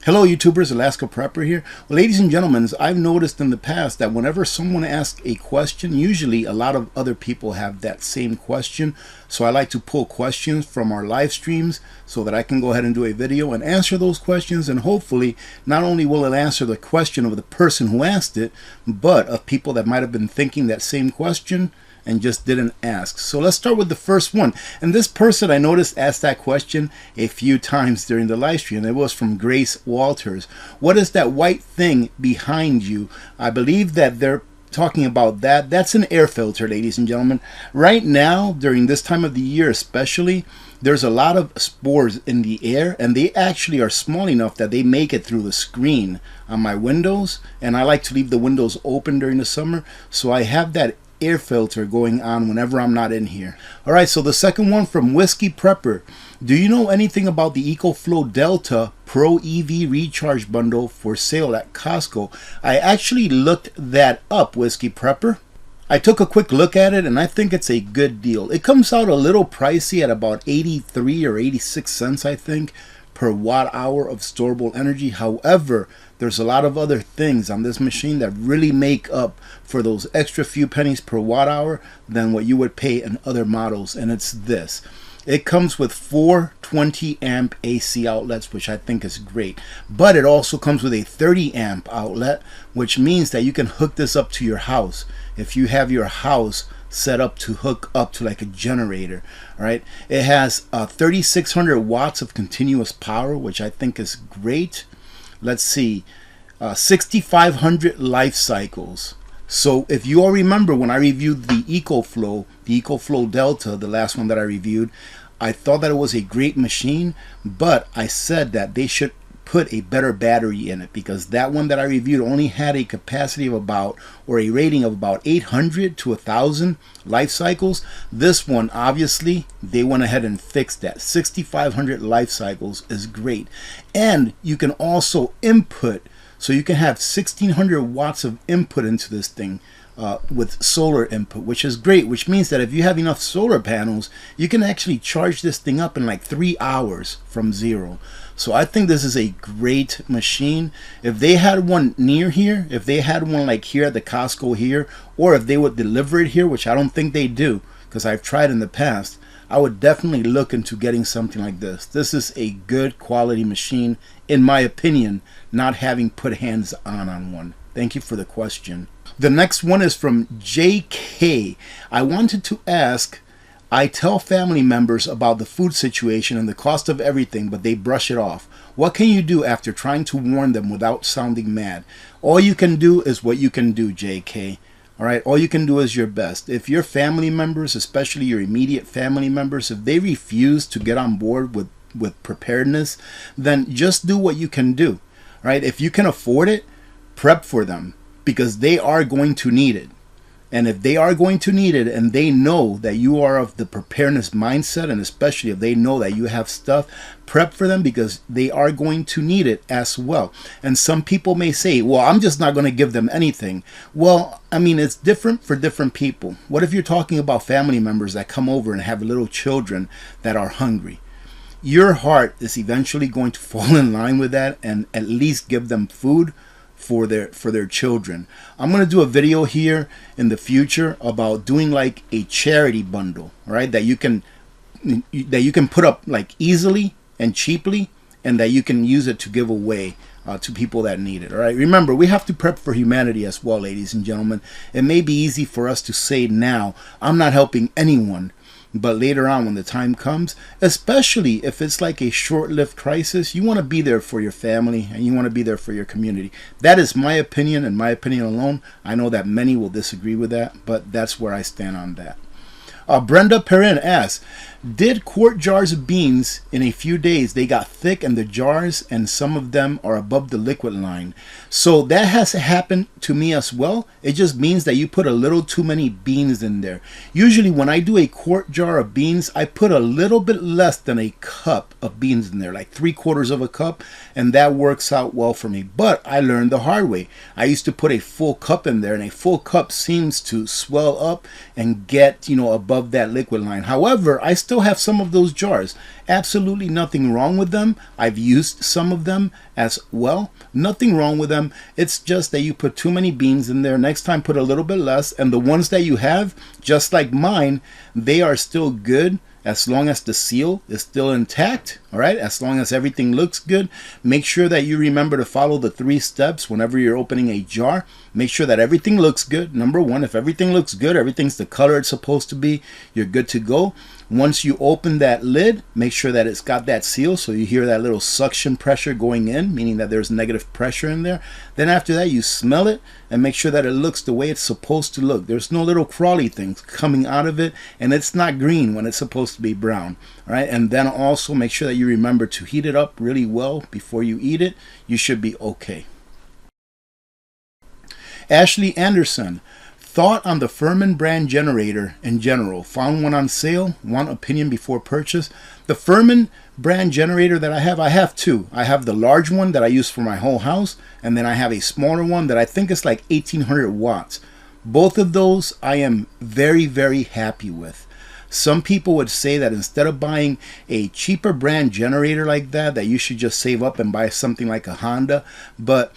Hello YouTubers, Alaska Prepper here. Well, ladies and gentlemen, I've noticed in the past that whenever someone asks a question, usually a lot of other people have that same question. So I like to pull questions from our live streams so that I can go ahead and do a video and answer those questions, and hopefully not only will it answer the question of the person who asked it, but of people that might have been thinking that same question and just didn't ask. So let's start with the first one. And this person I noticed asked that question a few times during the live stream. It was from Grace Walters. What is that white thing behind you? I believe that they're talking about that. That's an air filter, ladies and gentlemen. Right now, during this time of the year especially, there's a lot of spores in the air, and they actually are small enough that they make it through the screen on my windows, and I like to leave the windows open during the summer, so I have that air filter going on whenever I'm not in here. All right, so the second one from Whiskey Prepper. Do you know anything about the EcoFlow Delta Pro EV Recharge Bundle for sale at Costco? I actually looked that up, Whiskey Prepper. I took a quick look at it and I think it's a good deal. It comes out a little pricey at about 83 or 86 cents, I think, per watt hour of storable energy. However, there's a lot of other things on this machine that really make up for those extra few pennies per watt hour than what you would pay in other models, and it's this. It comes with 4 20 amp AC outlets, which I think is great, but it also comes with a 30 amp outlet, which means that you can hook this up to your house if you have your house set up to hook up to like a generator. All right, it has 3600 watts of continuous power, which I think is great. Let's see, 6500 life cycles. So if you all remember when I reviewed the EcoFlow Delta, the last one that I reviewed, I thought that it was a great machine, but I said that they should put a better battery in it, because that one that I reviewed only had a capacity of about, or a rating of about 800 to 1000 life cycles. This one, obviously, they went ahead and fixed that. 6500 life cycles is great. And you can also input, so you can have 1600 watts of input into this thing with solar input, which is great, which means that if you have enough solar panels, you can actually charge this thing up in like 3 hours from zero. So I think this is a great machine. If they had one near here, if they had one like here at the Costco here, or if they would deliver it here, which I don't think they do because I've tried in the past, I would definitely look into getting something like this. This is a good quality machine, in my opinion, not having put hands on one. Thank you for the question. The next one is from JK. I wanted to ask, I tell family members about the food situation and the cost of everything, but they brush it off. What can you do after trying to warn them without sounding mad? All you can do is what you can do, JK. All right, all you can do is your best. If your family members, especially your immediate family members, if they refuse to get on board with preparedness, then just do what you can do. Right? If you can afford it, prep for them, because they are going to need it. And if they are going to need it, and they know that you are of the preparedness mindset, and especially if they know that you have stuff, prep for them, because they are going to need it as well. And some people may say, well, I'm just not going to give them anything. Well, I mean, it's different for different people. What if you're talking about family members that come over and have little children that are hungry? Your heart is eventually going to fall in line with that and at least give them food for their children. I'm going to do a video here in the future about doing like a charity bundle, right? That you can put up like easily and cheaply, and that you can use it to give away to people that need it. All right, remember, we have to prep for humanity as well, ladies and gentlemen. It may be easy for us to say now, I'm not helping anyone, but later on when the time comes, especially if it's like a short-lived crisis, you want to be there for your family and you want to be there for your community. That is my opinion, and my opinion alone. I know that many will disagree with that, but that's where I stand on that. Brenda Perrin asks, did quart jars of beans in a few days, they got thick in the jars and some of them are above the liquid line? So that has happened to me as well. It just means that you put a little too many beans in there. Usually when I do a quart jar of beans, I put a little bit less than a cup of beans in there, like 3/4 of a cup, and that works out well for me. But I learned the hard way. I used to put a full cup in there, and a full cup seems to swell up and get, above of that liquid line. However, I still have some of those jars. Absolutely nothing wrong with them. I've used some of them as well. Nothing wrong with them. It's just that you put too many beans in there. Next time, put a little bit less. And the ones that you have, just like mine, they are still good as long as the seal is still intact. All right, as long as everything looks good. Make sure that you remember to follow the 3 steps whenever you're opening a jar. Make sure that everything looks good. Number 1, if everything looks good, everything's the color it's supposed to be, you're good to go. Once you open that lid, make sure that it's got that seal, so you hear that little suction pressure going in, meaning that there's negative pressure in there. Then after that, you smell it and make sure that it looks the way it's supposed to look. There's no little crawly things coming out of it, and it's not green when it's supposed to be brown. All right, and then also make sure that you remember to heat it up really well before you eat it. You should be okay. Ashley Anderson, thought on the Furman brand generator in general. Found one on sale. Want opinion before purchase? The Furman brand generator that I have 2. I have the large one that I use for my whole house, and then I have a smaller one that I think is like 1800 watts. Both of those I am very, very happy with. Some people would say that instead of buying a cheaper brand generator like that you should just save up and buy something like a Honda. But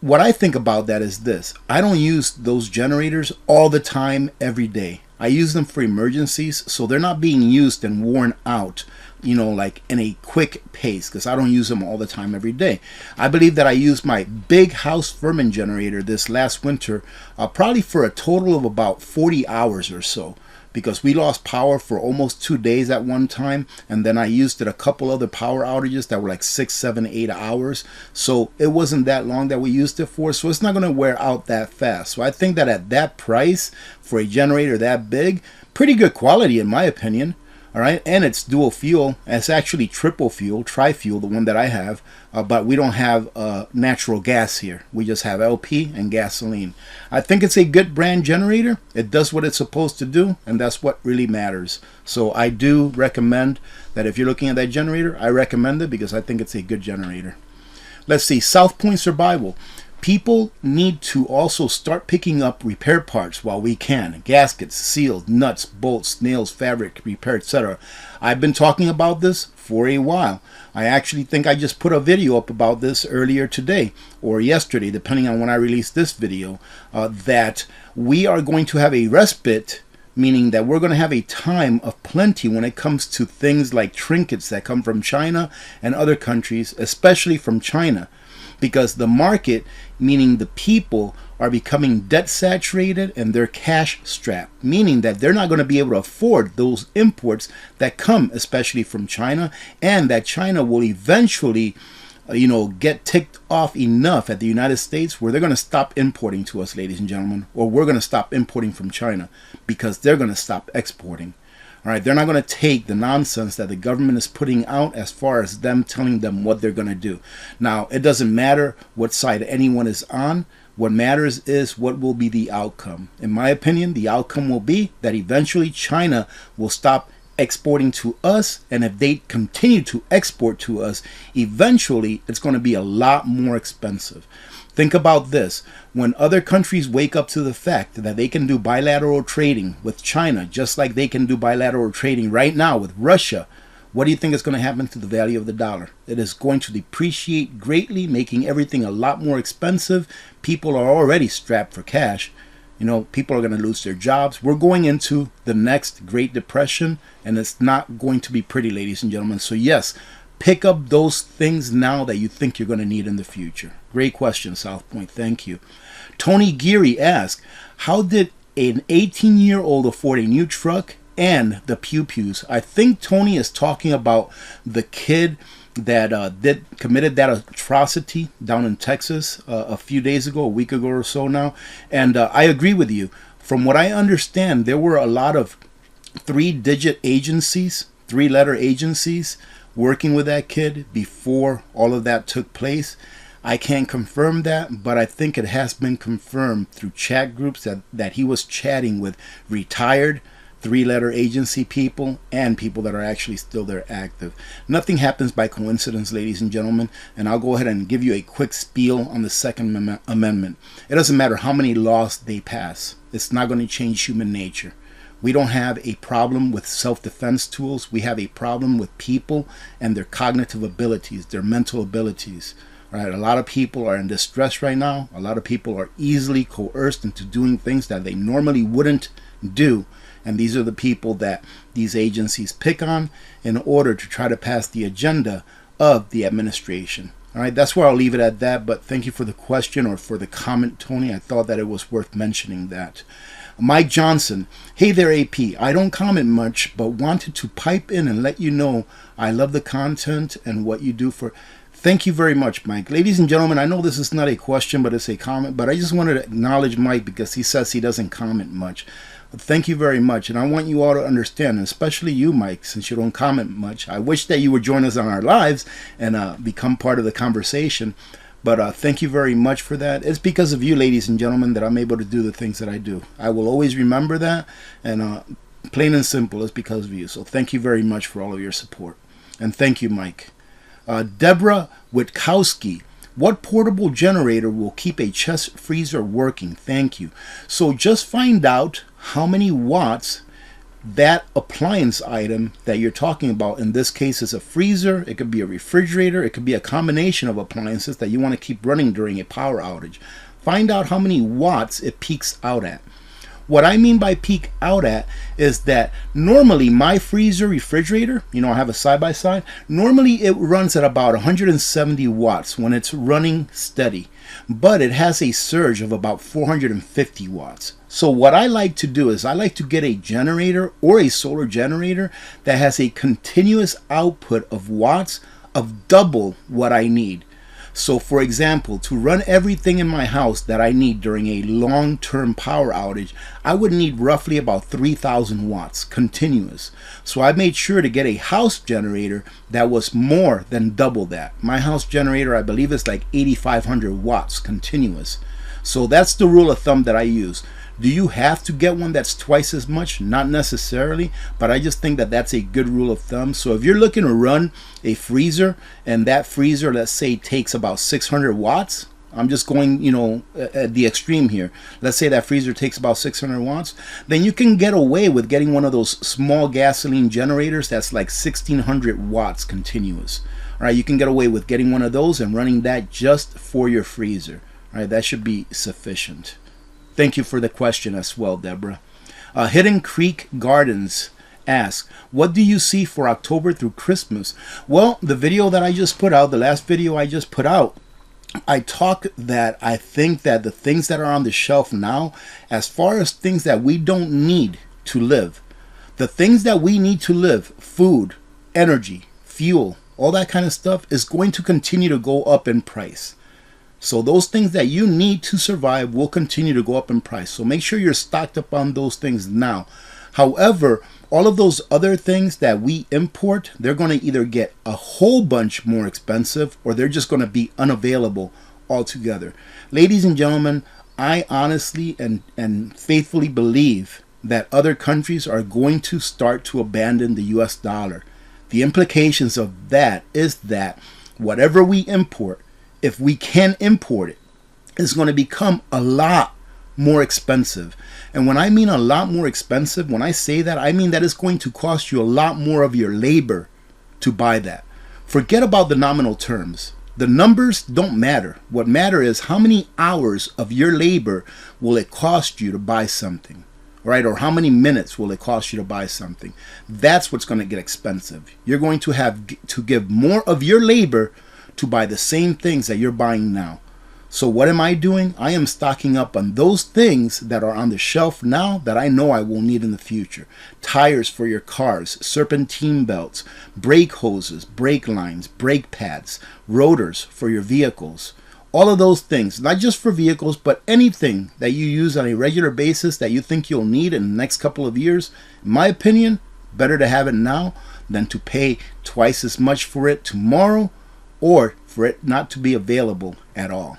what I think about that is this: I don't use those generators all the time, every day. I use them for emergencies, so they're not being used and worn out, like in a quick pace, because I don't use them all the time, every day. I believe that I used my big house Furman generator this last winter, probably for a total of about 40 hours or so, because we lost power for almost 2 days at one time, and then I used it a couple other power outages that were like 6, 7, 8 hours. So it wasn't that long that we used it for, so it's not going to wear out that fast. So I think that at that price for a generator that big, pretty good quality in my opinion. All right, and it's dual fuel. It's actually triple fuel, tri-fuel, the one that I have, but we don't have natural gas here. We just have LP and gasoline. I think it's a good brand generator. It does what it's supposed to do, and that's what really matters. So I do recommend that if you're looking at that generator, I recommend it because I think it's a good generator. Let's see, South Point Survival. People need to also start picking up repair parts while we can. Gaskets, seals, nuts, bolts, nails, fabric, repair, etc. I've been talking about this for a while. I actually think I just put a video up about this earlier today or yesterday, depending on when I release this video, that we are going to have a respite, meaning that we're going to have a time of plenty when it comes to things like trinkets that come from China and other countries, especially from China. Because the market, meaning the people, are becoming debt saturated and they're cash strapped, meaning that they're not going to be able to afford those imports that come especially from China, and that China will eventually get ticked off enough at the United States where they're going to stop importing to us, ladies and gentlemen, or we're going to stop importing from China because they're going to stop exporting. All right, they're not going to take the nonsense that the government is putting out as far as them telling them what they're going to do. Now, it doesn't matter what side anyone is on. What matters is what will be the outcome. In my opinion, the outcome will be that eventually China will stop exporting to us, and if they continue to export to us, eventually it's going to be a lot more expensive. Think about this. When other countries wake up to the fact that they can do bilateral trading with China, just like they can do bilateral trading right now with Russia, what do you think is going to happen to the value of the dollar? It is going to depreciate greatly, making everything a lot more expensive. People are already strapped for cash. People are going to lose their jobs. We're going into the next Great Depression, and it's not going to be pretty, ladies and gentlemen. So yes, pick up those things now that you think you're going to need in the future. Great question, South Point. Thank you. Tony Geary asked, how did an 18-year-old afford a new truck and the pew-pews? I think Tony is talking about the kid that committed that atrocity down in Texas a few days ago, a week ago or so now. And I agree with you. From what I understand, there were a lot of 3-digit agencies, 3-letter agencies working with that kid before all of that took place. I can't confirm that, but I think it has been confirmed through chat groups that he was chatting with retired 3-letter agency people and people that are actually still there active. Nothing happens by coincidence, ladies and gentlemen, and I'll go ahead and give you a quick spiel on the Second Amendment. It doesn't matter how many laws they pass. It's not going to change human nature. We don't have a problem with self-defense tools. We have a problem with people and their cognitive abilities, their mental abilities. Right? A lot of people are in distress right now. A lot of people are easily coerced into doing things that they normally wouldn't do. And these are the people that these agencies pick on in order to try to pass the agenda of the administration. All right, that's where I'll leave it at that. But thank you for the question or for the comment, Tony. I thought that it was worth mentioning that. Mike Johnson, hey there, AP. I don't comment much, but wanted to pipe in and let you know I love the content and what you do for... Thank you very much, Mike. Ladies and gentlemen, I know this is not a question, but it's a comment. But I just wanted to acknowledge Mike because he says he doesn't comment much. Thank you very much, and I want you all to understand, especially you, Mike, since you don't comment much. I wish that you would join us on our lives and become part of the conversation, but thank you very much for that. It's because of you, ladies and gentlemen, that I'm able to do the things that I do. I will always remember that, and plain and simple, it's because of you. So thank you very much for all of your support, and thank you, Mike. Deborah Witkowski. What portable generator will keep a chest freezer working? Thank you. So just find out how many watts that appliance item that you're talking about, in this case is a freezer, it could be a refrigerator, it could be a combination of appliances that you want to keep running during a power outage. Find out how many watts it peaks out at. What I mean by peak out at is that normally my freezer refrigerator, you know, I have a side-by-side, normally it runs at about 170 watts when it's running steady, but it has a surge of about 450 watts. So what I like to do is I like to get a generator or a solar generator that has a continuous output of watts of double what I need. So for example, to run everything in my house that I need during a long-term power outage, I would need roughly about 3,000 watts continuous. So I made sure to get a house generator that was more than double that. My house generator, I believe, is like 8,500 watts continuous. So that's the rule of thumb that I use. Do you have to get one that's twice as much? Not necessarily, but I just think that that's a good rule of thumb. So if you're looking to run a freezer and that freezer, let's say, takes about 600 watts, I'm just going, you know, at the extreme here. Let's say that freezer takes about 600 watts, then you can get away with getting one of those small gasoline generators that's like 1,600 watts continuous. All right, you can get away with getting one of those and running that just for your freezer. All right, that should be sufficient. Thank you for the question as well, Deborah. Hidden Creek Gardens asks, what do you see for October through Christmas? Well, the video that I just put out, the last video I just put out, I talk that I think that the things that are on the shelf now, as far as things that we don't need to live, the things that we need to live, food, energy, fuel, all that kind of stuff is going to continue to go up in price. So those things that you need to survive will continue to go up in price. So make sure you're stocked up on those things now. However, all of those other things that we import, they're going to either get a whole bunch more expensive or they're just going to be unavailable altogether. Ladies and gentlemen, I honestly and faithfully believe that other countries are going to start to abandon the US dollar. The implications of that is that whatever we import, if we can import it, it's going to become a lot more expensive. And when I mean a lot more expensive, when I say that, I mean that it's going to cost you a lot more of your labor to buy that. Forget about the nominal terms. The numbers don't matter. What matters is how many hours of your labor will it cost you to buy something, right? Or how many minutes will it cost you to buy something? That's what's going to get expensive. You're going to have to give more of your labor to buy the same things that you're buying now. So what am I doing? I am stocking up on those things that are on the shelf now that I know I will need in the future. Tires for your cars, serpentine belts, brake hoses, brake lines, brake pads, rotors for your vehicles. All of those things, not just for vehicles, but anything that you use on a regular basis that you think you'll need in the next couple of years. In my opinion, better to have it now than to pay twice as much for it tomorrow or for it not to be available at all.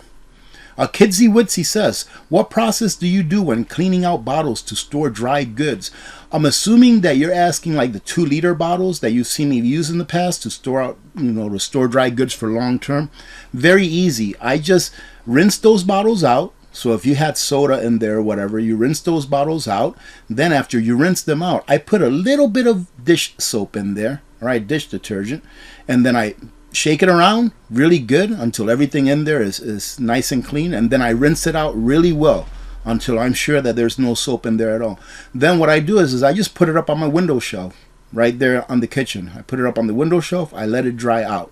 Kidsy Witsy says, what process do you do when cleaning out bottles to store dry goods? I'm assuming that you're asking like the 2-liter bottles that you've seen me use in the past to store out, to store dry goods for long term. Very easy. I just rinse those bottles out, So if you had soda in there or whatever, you rinse those bottles out. Then after you rinse them out, I put a little bit of dish soap in there, all right, dish detergent, and then I shake it around really good until everything in there is nice and clean, and then I rinse it out really well until I'm sure that there's no soap in there at all. Then what I do is I just put it up on my window shelf right there on the kitchen. I put it up on the window shelf, I let it dry out.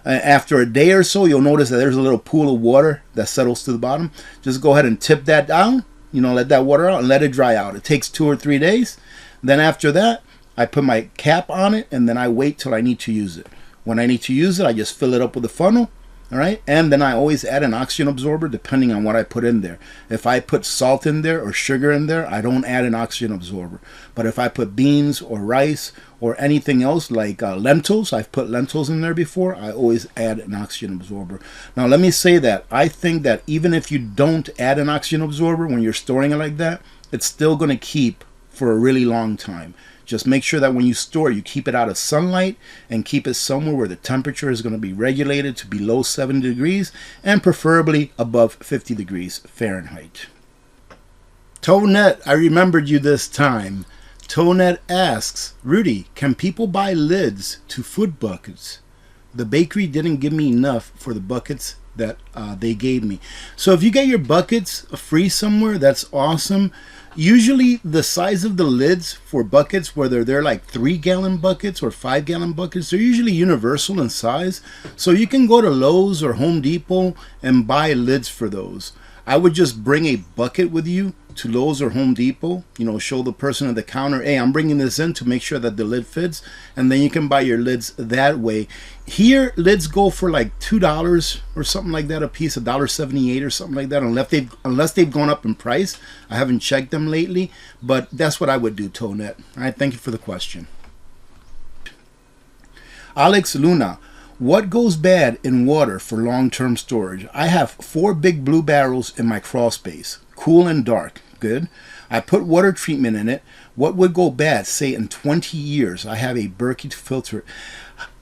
After a day or so, you'll notice that there's a little pool of water that settles to the bottom. Just go ahead and tip that down, let that water out and let it dry out. It takes 2 or 3 days. Then after that, I put my cap on it and then I wait till I need to use it. When I need to use it, I just fill it up with a funnel. All right, and then I always add an oxygen absorber depending on what I put in there. If I put salt in there or sugar in there, I don't add an oxygen absorber. But if I put beans or rice or anything else like lentils, I've put lentils in there before, I always add an oxygen absorber. Now let me say that I think that even if you don't add an oxygen absorber when you're storing it like that, it's still going to keep for a really long time. Just make sure that when you store, you keep it out of sunlight and keep it somewhere where the temperature is going to be regulated to below 70 degrees and preferably above 50 degrees Fahrenheit. Tonet, I remembered you this time. Tonet asks, Rudy, can people buy lids to food buckets? The bakery didn't give me enough for the buckets that they gave me. So if you get your buckets free somewhere, that's awesome. Usually the size of the lids for buckets, whether they're like 3-gallon buckets or 5-gallon buckets, they're usually universal in size. So you can go to Lowe's or Home Depot and buy lids for those. I would just bring a bucket with you to Lowe's or Home Depot, show the person at the counter, hey, I'm bringing this in to make sure that the lid fits, and then you can buy your lids that way. Here, lids go for like $2 or something like that a piece, $1.78 or something like that, unless they've gone up in price. I haven't checked them lately, but that's what I would do, Tonet. All right, thank you for the question. Alex Luna, what goes bad in water for long-term storage? I have 4 big blue barrels in my crawl space, cool and dark. Good. I put water treatment in it. What would go bad, say in 20 years? I have a Berkey filter.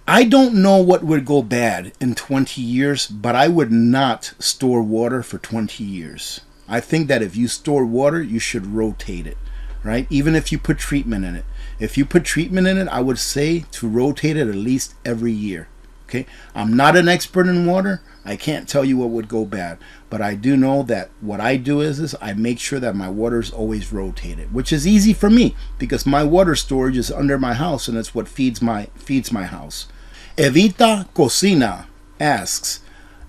I don't know what would go bad in 20 years, but I would not store water for 20 years. I think that if you store water, you should rotate it, right? Even if you put treatment in it. If you put treatment in it, I would say to rotate it at least every year. Okay, I'm not an expert in water. I can't tell you what would go bad, but I do know that what I do is I make sure that my water is always rotated, which is easy for me because my water storage is under my house and it's what feeds my house. Evita Cocina asks,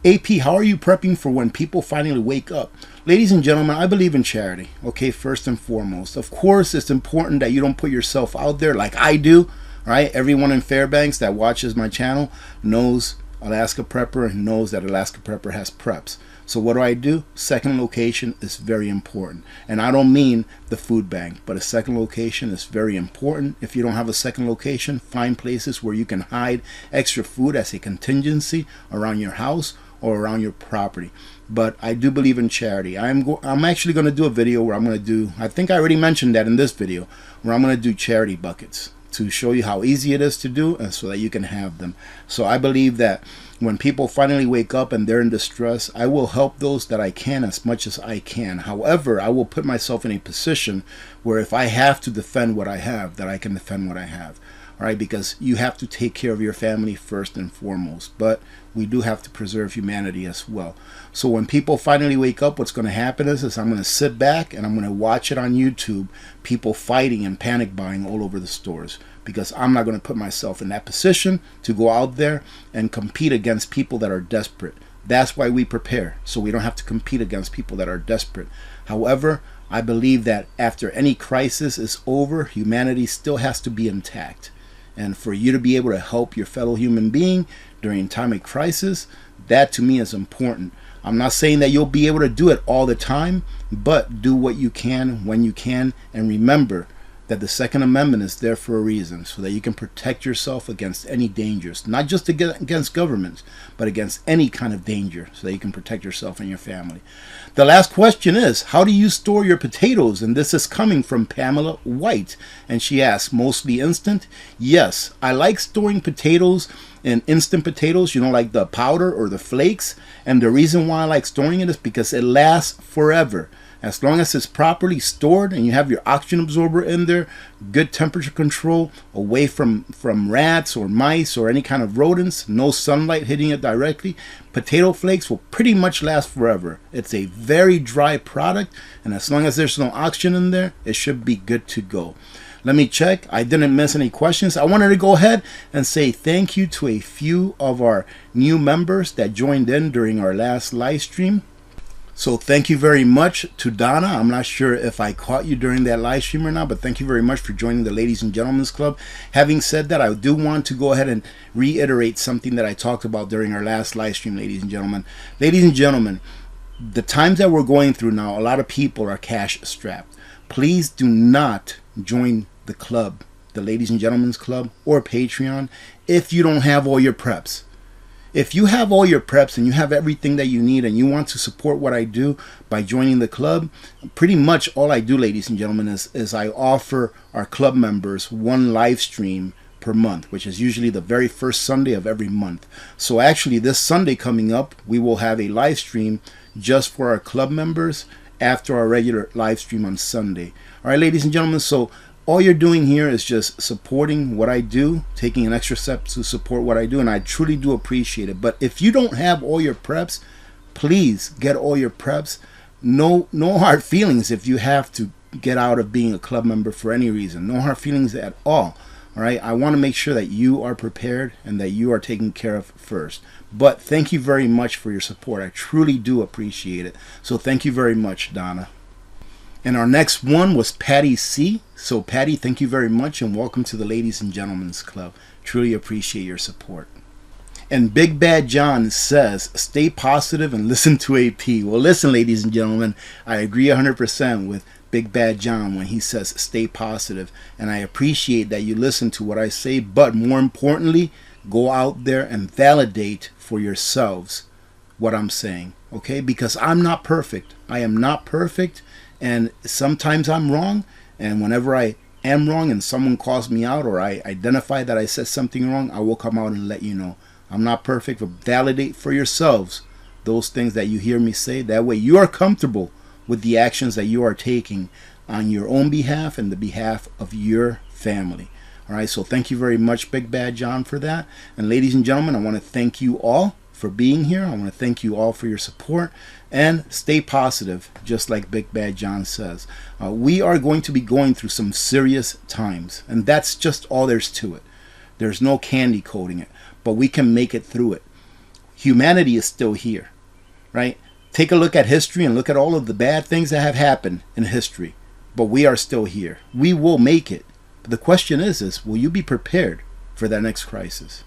AP, how are you prepping for when people finally wake up? Ladies and gentlemen, I believe in charity, okay, first and foremost. Of course, it's important that you don't put yourself out there like I do. Right? Everyone in Fairbanks that watches my channel knows Alaska Prepper and knows that Alaska Prepper has preps. So what do? Second location is very important. And I don't mean the food bank, but a second location is very important. If you don't have a second location, find places where you can hide extra food as a contingency around your house or around your property. But I do believe in charity. I'm actually going to do a video where I'm going to do, I think I already mentioned that in this video, where I'm going to do charity buckets to show you how easy it is to do and so that you can have them. So I believe that when people finally wake up and they're in distress, I will help those that I can as much as I can. However, I will put myself in a position where if I have to defend what I have, that I can defend what I have. All right, because you have to take care of your family first and foremost, but we do have to preserve humanity as well. So when people finally wake up, what's going to happen is I'm going to sit back and I'm going to watch it on YouTube, people fighting and panic buying all over the stores, because I'm not going to put myself in that position to go out there and compete against people that are desperate. That's why we prepare, so we don't have to compete against people that are desperate. However, I believe that after any crisis is over, humanity still has to be intact. And for you to be able to help your fellow human being during a time of crisis, that to me is important. I'm not saying that you'll be able to do it all the time, but do what you can when you can. And remember, that the Second Amendment is there for a reason, so that you can protect yourself against any dangers, not just against governments, but against any kind of danger, so that you can protect yourself and your family. The last question is, how do you store your potatoes? And this is coming from Pamela White, and she asks, mostly instant? Yes, I like storing potatoes in instant potatoes, you know, like the powder or the flakes. And the reason why I like storing it is because it lasts forever. As long as it's properly stored and you have your oxygen absorber in there, good temperature control, away from rats or mice or any kind of rodents, no sunlight hitting it directly, potato flakes will pretty much last forever. It's a very dry product, and as long as there's no oxygen in there, it should be good to go. Let me check. I didn't miss any questions. I wanted to go ahead and say thank you to a few of our new members that joined in during our last live stream. So thank you very much to Donna. I'm not sure if I caught you during that live stream or not, but thank you very much for joining the Ladies and Gentlemen's Club. Having said that, I do want to go ahead and reiterate something that I talked about during our last live stream, ladies and gentlemen. Ladies and gentlemen, the times that we're going through now, a lot of people are cash strapped. Please do not join the club, the Ladies and Gentlemen's Club or Patreon, if you don't have all your preps. If you have all your preps and you have everything that you need and you want to support what I do by joining the club, pretty much all I do, ladies and gentlemen, is I offer our club members one live stream per month, which is usually the very first Sunday of every month. So actually this Sunday coming up, we will have a live stream just for our club members after our regular live stream on Sunday. All right, ladies and gentlemen, so all you're doing here is just supporting what I do, taking an extra step to support what I do, and I truly do appreciate it. But if you don't have all your preps, please get all your preps. No hard feelings if you have to get out of being a club member for any reason. No hard feelings at all. All right, I want to make sure that you are prepared and that you are taken care of first. But thank you very much for your support. I truly do appreciate it. So thank you very much, Donna. And our next one was Patty C. So Patty, thank you very much and welcome to the Ladies and Gentlemen's Club. Truly appreciate your support. And Big Bad John says, stay positive and listen to AP. Well, listen, ladies and gentlemen, I agree 100% with Big Bad John when he says stay positive. And I appreciate that you listen to what I say, but more importantly, go out there and validate for yourselves what I'm saying, okay? Because I'm not perfect. I am not perfect. And sometimes I'm wrong, and whenever I am wrong and someone calls me out or I identify that I said something wrong, I will come out and let you know. I'm not perfect, but validate for yourselves those things that you hear me say. That way you are comfortable with the actions that you are taking on your own behalf and the behalf of your family. All right, so thank you very much, Big Bad John, for that. And ladies and gentlemen, I want to thank you all for being here. I want to thank you all for your support. And stay positive, just like Big Bad John says. We are going to be going through some serious times, and that's just all there's to it. There's no candy coating it, but we can make it through it. Humanity is still here, right? Take a look at history and look at all of the bad things that have happened in history, but we are still here. We will make it. But the question is, will you be prepared for that next crisis?